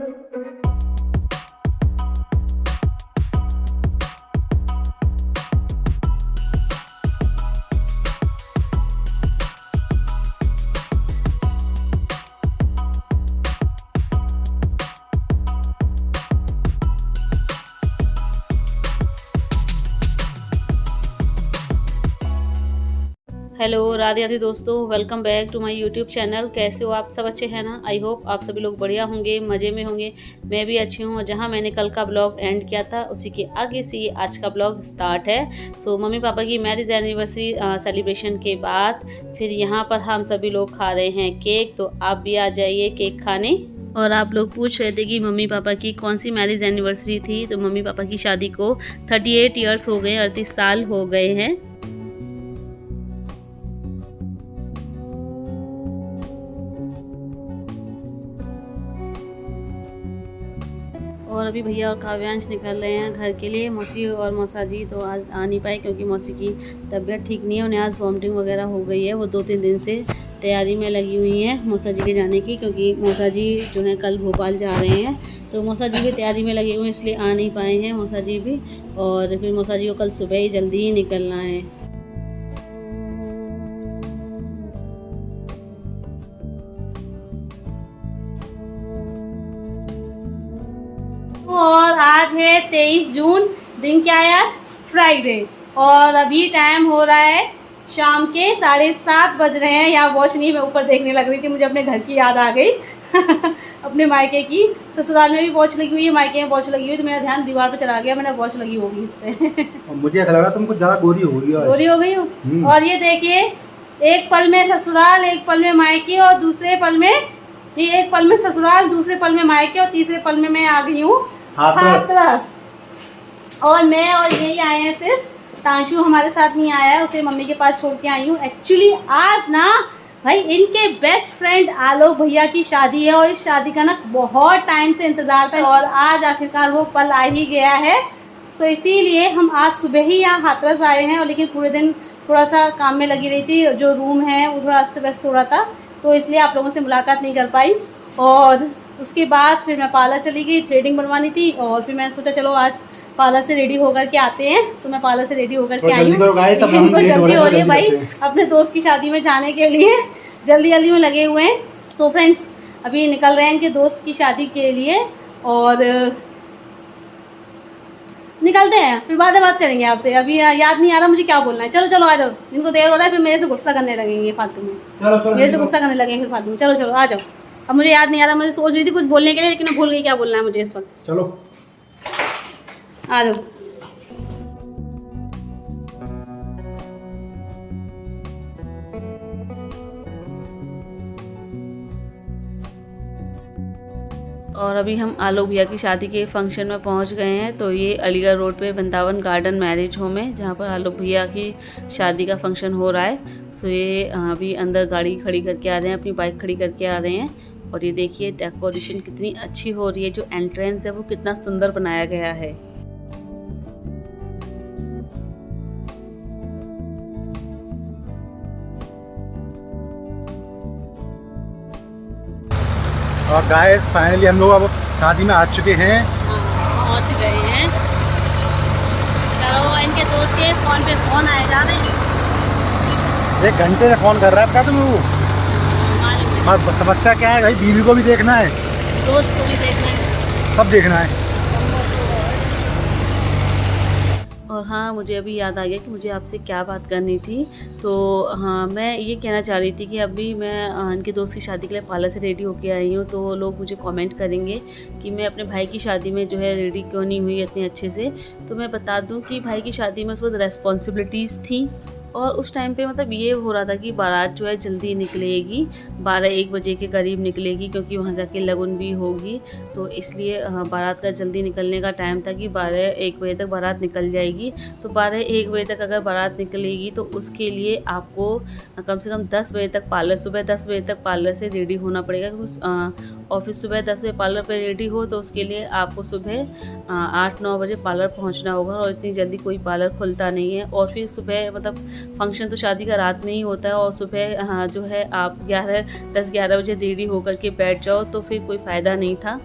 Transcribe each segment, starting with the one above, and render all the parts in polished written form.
Hello Radhe Radhe दोस्तों, welcome back to my YouTube channel. कैसे हो आप सब? अच्छे हैं ना? आई होप आप सभी लोग बढ़िया होंगे, मज़े में होंगे। मैं भी अच्छी हूँ। जहाँ मैंने कल का ब्लॉग एंड किया था उसी के आगे से आज का ब्लॉग स्टार्ट है। सो मम्मी पापा की मैरिज एनिवर्सरी सेलिब्रेशन के बाद फिर यहाँ पर हम सभी लोग खा रहे हैं केक। तो आप भी आ जाइए केक खाने। और आप लोग पूछ रहे थे कि मम्मी पापा की कौन सी मैरिज एनिवर्सरी थी। तो मम्मी पापा की शादी को 38 ईयर्स हो गए, 38 साल हो गए हैं। और अभी भैया और काव्यांश निकल रहे हैं घर के लिए। मौसी और मौसा जी तो आज आ नहीं पाए क्योंकि मौसी की तबीयत ठीक नहीं है। उन्हें आज वॉमिटिंग वगैरह हो गई है। वो 2-3 दिन से तैयारी में लगी हुई हैं मौसा जी के जाने की, क्योंकि मौसा जी जो है कल भोपाल जा रहे हैं। तो मौसा जी भी तैयारी में लगे हुए हैं, इसलिए आ नहीं पाए हैं मौसा जी भी। और फिर मौसा जी को कल सुबह ही जल्दी ही निकलना है। और आज है 23 जून, दिन क्या है आज? फ्राइडे। और अभी टाइम हो रहा है शाम के 7:30 बज रहे हैं। यहाँ वॉच नहीं, मैं ऊपर देखने लग रही थी, मुझे अपने घर की याद आ गई अपने मायके की। ससुराल में भी वॉच लगी हुई है, मायके में वॉच लगी हुई, तो मेरा ध्यान दीवार पे चला गया। मैंने वॉच लगी होगी इस पे मुझे ऐसा लग रहा तुम कुछ ज्यादा गोरी हो गई। गोरी हो गई हो। और ये देखिए, एक पल में ससुराल, एक पल में मायके, और दूसरे पल में एक पल में ससुराल, दूसरे पल में मायके, और तीसरे पल में मैं आ गई हूँ हाथरस। और मैं और यही आए हैं सिर्फ। तांशु हमारे साथ नहीं आया है, उसे मम्मी के पास छोड़ के आई हूँ। एक्चुअली आज ना भाई इनके बेस्ट फ्रेंड आलोक भैया की शादी है, और इस शादी का ना बहुत टाइम से इंतजार था, और आज आखिरकार वो पल आ ही गया है। सो इसीलिए हम आज सुबह ही यहाँ हाथरस आए हैं। और लेकिन पूरे दिन थोड़ा सा काम में लगी रही थी, जो रूम है वो थोड़ा अस्त व्यस्त हो रहा था, तो इसलिए आप लोगों से मुलाकात नहीं कर पाई। और उसके बाद फिर मैं पार्लर चली गई, थ्रेडिंग बनवानी थी। और फिर मैंने सोचा चलो आज पार्लर से रेडी होकर के आते हैं। सो मैं पार्लर से रेडी होकर के आई हूँ। जल्दी हो रही है भाई, अपने दोस्त की शादी में जाने के लिए जल्दी जल्दी में लगे हुए हैं। सो फ्रेंड्स, अभी निकल रहे हैं इनके दोस्त की शादी के लिए, और निकलते हैं। फिर बाद में बात करेंगे आपसे। अभी याद नहीं आ रहा मुझे क्या बोलना है। चलो चलो आ जाओ, इनको देर हो रहा है, फिर मेरे से गुस्सा करने लगेंगे फालतू में। मेरे से गुस्सा करने लगेंगे फिर फालतू में। चलो चलो आ जाओ। अब मुझे याद नहीं आ रहा, मुझे सोच रही थी कुछ बोलने के लिए, लेकिन मैं भूल गई क्या बोलना है मुझे इस वक्त। चलो आ जाओ। और अभी हम आलोक भैया की शादी के फंक्शन में पहुंच गए हैं। तो ये अलीगढ़ रोड पे वृंदावन गार्डन मैरिज होम है, जहां पर आलोक भैया की शादी का फंक्शन हो रहा है। सो ये अभी अंदर गाड़ी खड़ी करके आ रहे हैं, अपनी बाइक खड़ी करके आ रहे हैं। और ये देखिए डेकोरेशन कितनी अच्छी हो रही है, जो एंट्रेंस है वो कितना सुंदर बनाया गया है। और गाइस फाइनली हम लोग अब शादी में आ चुके हैं। पहुंच गए हैं। चलो, इनके दोस्त के फोन पे फोन आए जा रहे हैं। 1 घंटे से फोन कर रहा है, क्या तुम? वो समस्या क्या है भाई? बीवी को भी देखना है, दोस्त को भी देखना है, सब देखना है। और हाँ, मुझे अभी याद आ गया कि मुझे आपसे क्या बात करनी थी। तो हाँ, मैं ये कहना चाह रही थी कि अभी मैं इनके दोस्त की शादी के लिए पार्लर से रेडी होके आई हूँ। तो लोग मुझे कमेंट करेंगे कि मैं अपने भाई की शादी में जो है रेडी क्यों नहीं हुई इतने अच्छे से। तो मैं बता दूँ कि भाई की शादी में उस वक्त रेस्पॉन्सिबिलिटीज़ थी, और उस टाइम पे मतलब ये हो रहा था कि बारात जो है जल्दी निकलेगी, 12-1 बजे के करीब निकलेगी, क्योंकि वहाँ जाके लगन भी होगी। तो इसलिए बारात का जल्दी निकलने का टाइम था कि 12-1 बजे तक बारात निकल जाएगी। तो 12-1 बजे तक अगर बारात निकलेगी तो उसके लिए आपको कम से कम 10 बजे तक पार्लर, सुबह 10 बजे तक पार्लर से रेडी होना पड़ेगा। क्योंकि ऑफिस सुबह 10 बजे पार्लर पर रेडी हो, तो उसके लिए आपको सुबह 8-9 बजे पार्लर पहुँचना होगा। और इतनी जल्दी कोई पार्लर खुलता नहीं है। और फिर सुबह मतलब फंक्शन तो शादी का रात में ही होता है, और सुबह जो है आप 10-11 बजे रेडी होकर के बैठ जाओ, तो फिर कोई फ़ायदा नहीं था।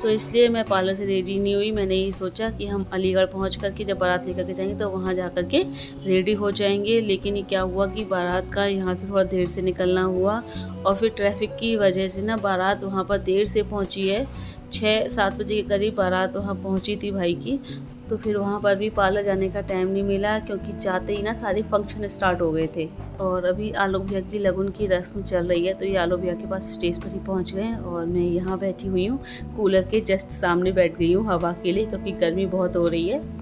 तो इसलिए मैं पार्लर से रेडी नहीं हुई। मैंने यही सोचा कि हम अलीगढ़ पहुंच कर के जब बारात लेकर के जाएंगे तो वहां जा कर के रेडी हो जाएंगे। लेकिन ये क्या हुआ कि बारात का यहाँ से थोड़ा देर से निकलना हुआ और फिर ट्रैफिक की वजह से ना बारात वहाँ पर देर से पहुँची है। 6-7 बजे के करीब बारात वहाँ पहुँची थी भाई की। तो फिर वहाँ पर भी पार्लर जाने का टाइम नहीं मिला क्योंकि जाते ही ना सारे फंक्शन स्टार्ट हो गए थे। और अभी आलोक भैया की लगन की रस्म चल रही है, तो ये आलोक भैया के पास स्टेज पर ही पहुँच गए हैं और मैं यहाँ बैठी हुई हूँ, कूलर के जस्ट सामने बैठ गई हूँ हवा के लिए क्योंकि गर्मी बहुत हो रही है।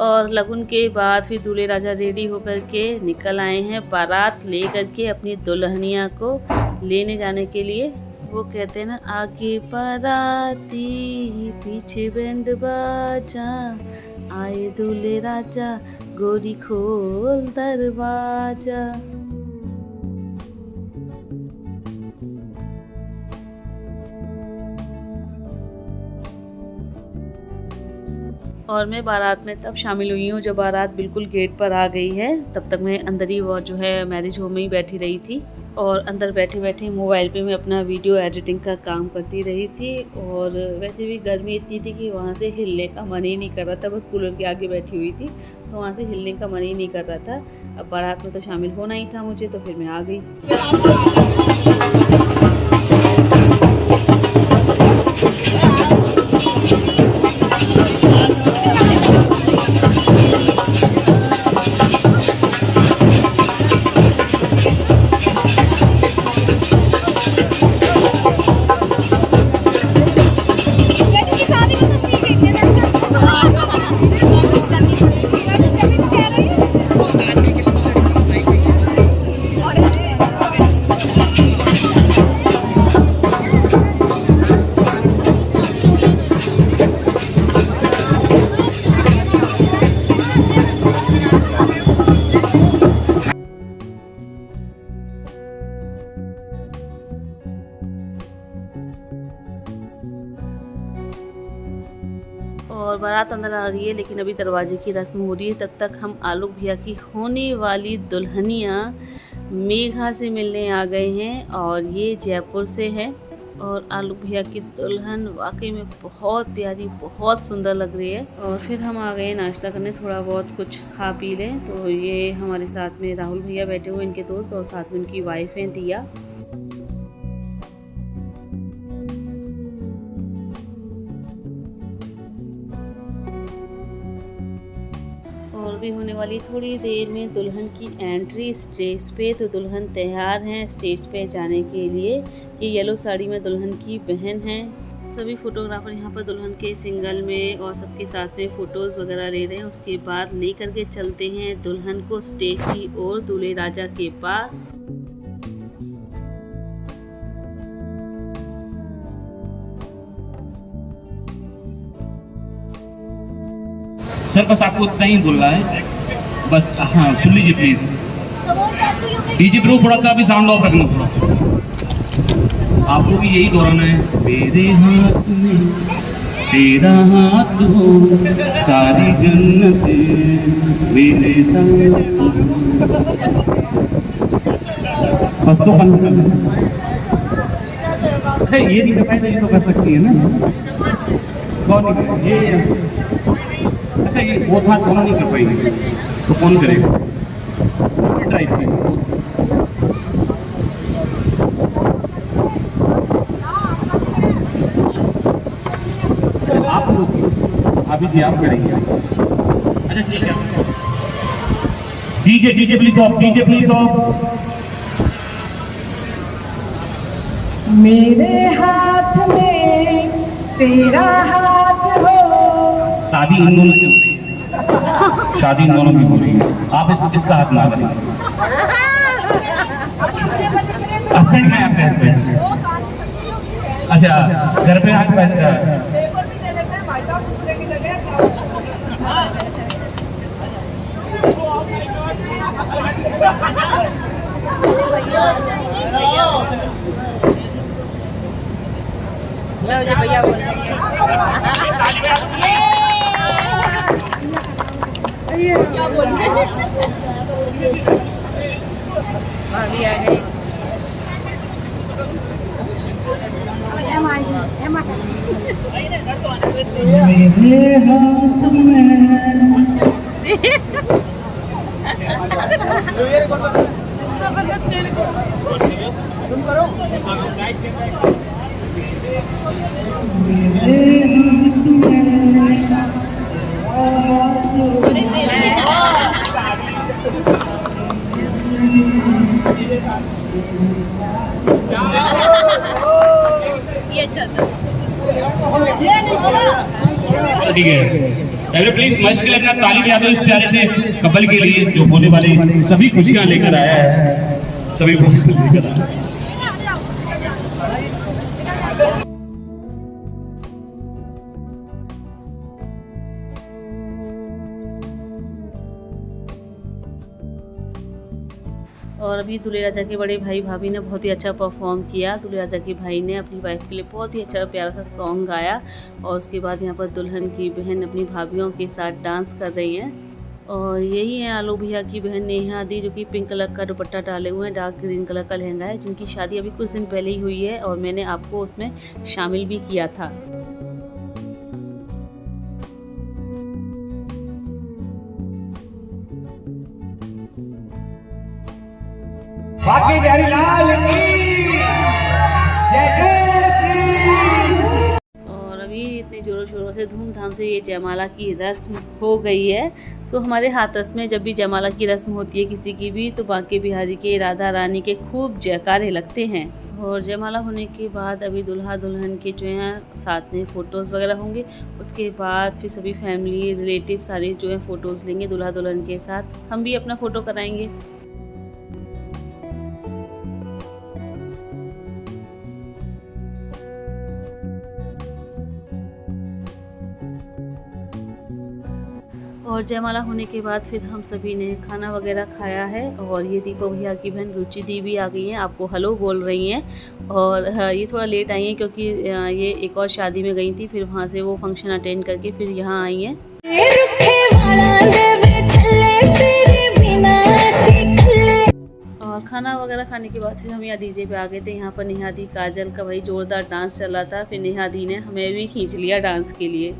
और लगन के बाद फिर दूल्हे राजा रेडी होकर के निकल आए हैं बारात ले करके अपनी दुल्हनिया को लेने जाने के लिए। वो कहते हैं ना, आगे बाराती पीछे बैंड बाजा, आए दूल्हे राजा गोरी खोल दरवाजा। और मैं बारात में तब शामिल हुई हूँ जब बारात बिल्कुल गेट पर आ गई है। तब तक मैं अंदर ही वो जो है मैरिज होम में ही बैठी रही थी और अंदर बैठे बैठे मोबाइल पे मैं अपना वीडियो एडिटिंग का काम करती रही थी। और वैसे भी गर्मी इतनी थी कि वहाँ से हिलने का मन ही नहीं कर रहा था। बस कूलर के आगे बैठी हुई थी तो वहाँ से हिलने का मन ही नहीं कर रहा था। अब बारात में तो शामिल होना ही था मुझे, तो फिर मैं आ गई। और बारात अंदर आ रही है लेकिन अभी दरवाजे की रस्म हो रही है। तब तक हम आलोक भैया की होने वाली दुल्हनिया मेघा से मिलने आ गए हैं और ये जयपुर से है। और आलोक भैया की दुल्हन वाकई में बहुत प्यारी, बहुत सुंदर लग रही है। और फिर हम आ गए नाश्ता करने, थोड़ा बहुत कुछ खा पी लें। तो ये हमारे साथ में राहुल भैया बैठे हुए, इनके दोस्त, और साथ में उनकी वाइफ हैं दिया। और भी होने वाली थोड़ी देर में दुल्हन की एंट्री स्टेज पे। तो दुल्हन तैयार हैं स्टेज पे जाने के लिए। ये येलो साड़ी में दुल्हन की बहन है। सभी फोटोग्राफर यहाँ पर दुल्हन के सिंगल में और सबके साथ में फ़ोटोज़ वगैरह ले रहे हैं। उसके बाद ले करके चलते हैं दुल्हन को स्टेज की ओर, दूल्हे राजा के पास। सर बस आपको उतना ही बोलना है बस। हाँ सुन लीजिए प्लीज। डीजे ब्रो थोड़ा सा भी साउंड ऑफ रखना थोड़ा। आपको भी यही दोहराना है। मेरे हाथ में तेरा हाथ हो, सारी जन्नत मेरे संग। बस तो बंद करना। ये नहीं कर पाए तो ये तो कर सकती है ना। कौन ये अच्छा ये वो था दोनों नहीं कर पाएंगे तो कौन करेगा? ट्राई करें। आप लोग अभी भी आप करेंगे। अच्छा ठीक है। DJ please of, DJ please of. मेरे हाथ में तेरा हाथ हो। शादी इन दोनों की हो रही है, शादी इन दोनों की हो रही है। आप इसका हाथ ना करें। हस्बैंड में आपके हस्बैंड। अच्छा घर पे हाथ बैठ रहा है। भैया क्या बोलिए भाभी आ गई। ठीक है, पहले प्लीज मंच के लिए अपना ताली बजा दो इस प्यारे से कपल के लिए जो होने वाले सभी खुशियां लेकर आया है, सभी खुशियां लेकर आया है। और अभी दूल्हे राजा के बड़े भाई भाभी ने बहुत ही अच्छा परफॉर्म किया। दूल्हे राजा के भाई ने अपनी वाइफ के लिए बहुत ही अच्छा प्यारा सा सॉन्ग गाया और उसके बाद यहाँ पर दुल्हन की बहन अपनी भाभीयों के साथ डांस कर रही हैं। और यही है आलोक भैया की बहन नेहा दी, जो कि पिंक कलर का दुपट्टा डाले हुए हैं, डार्क ग्रीन कलर का लहंगा है, जिनकी शादी अभी कुछ दिन पहले ही हुई है और मैंने आपको उसमें शामिल भी किया था। बाकी बिहारी लाल की जय जय। और अभी इतने जोरों शोरों से धूमधाम से ये जयमाला की रस्म हो गई है। सो हमारे हाथरस में जब भी जयमाला की रस्म होती है किसी की भी, तो बांके बिहारी के राधा रानी के खूब जयकारे लगते हैं। और जयमाला होने के बाद अभी दुल्हा दुल्हन के जो हैं साथ में फ़ोटोज़ वगैरह होंगे। उसके बाद फिर सभी फैमिली रिलेटिव सारे जो है फ़ोटोज़ लेंगे दुल्हा दुल्हन के साथ। हम भी अपना फ़ोटो कराएंगे। और जयमाला होने के बाद फिर हम सभी ने खाना वगैरह खाया है। और ये दीपक भैया की बहन रुचि दी भी आ गई हैं, आपको हेलो बोल रही हैं। और ये थोड़ा लेट आई हैं क्योंकि ये एक और शादी में गई थी, फिर वहाँ से वो फंक्शन अटेंड करके फिर यहाँ आई हैं। और खाना वगैरह खाने के बाद फिर हम यहाँ डीजे पे आ गए थे। यहाँ पर नेहा दी काजल का भाई जोरदार डांस चल रहा था। फिर नेहा दी ने हमें भी खींच लिया डांस के लिए।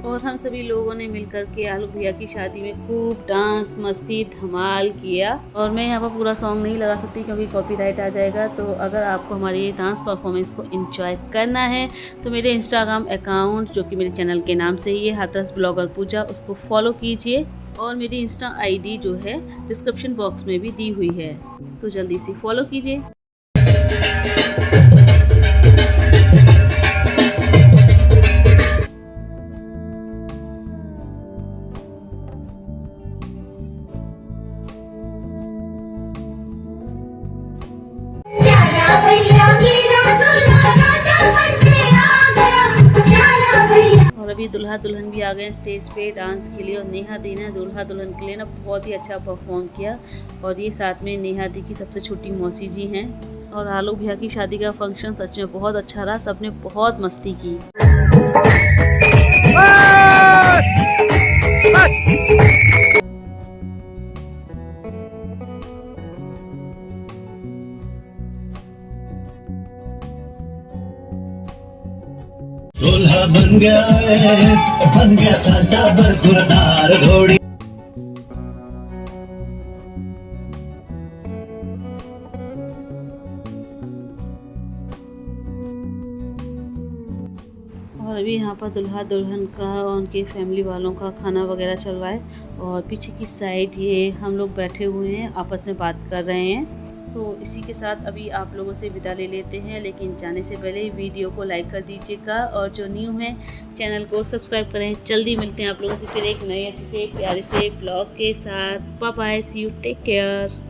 और हम सभी लोगों ने मिलकर के आलोक भैया की शादी में खूब डांस मस्ती धमाल किया। और मैं यहाँ पर पूरा सॉन्ग नहीं लगा सकती क्योंकि कॉपीराइट आ जाएगा। तो अगर आपको हमारी ये डांस परफॉर्मेंस को एंजॉय करना है तो मेरे इंस्टाग्राम अकाउंट जो कि मेरे चैनल के नाम से ही है हाथरस ब्लॉगर पूजा, उसको फॉलो कीजिए। और मेरी इंस्टा आईडी जो है डिस्क्रिप्शन बॉक्स में भी दी हुई है, तो जल्दी से फॉलो कीजिए। और अभी दुल्हा दुल्हन भी आ गए स्टेज पे डांस के लिए। और नेहा दी ने दुल्हा दुल्हन के लिए ना बहुत ही अच्छा परफॉर्म किया। और ये साथ में नेहा दी की सबसे छोटी मौसी जी हैं। और आलोक भैया की शादी का फंक्शन सच में बहुत अच्छा रहा, सबने बहुत मस्ती की। दूल्हा बन गया सादा बरखुरदार घोड़ी। और अभी यहाँ पर दुल्हा दुल्हन का और उनके फैमिली वालों का खाना वगैरह चल रहा है। और पीछे की साइड ये हम लोग बैठे हुए हैं, आपस में बात कर रहे हैं। सो इसी के साथ अभी आप लोगों से विदा ले लेते हैं, लेकिन जाने से पहले वीडियो को लाइक कर दीजिएगा और जो न्यू है चैनल को सब्सक्राइब करें। जल्दी मिलते हैं आप लोगों से फिर एक नए अच्छे से प्यारे से ब्लॉग के साथ। Bye bye, see you, take care.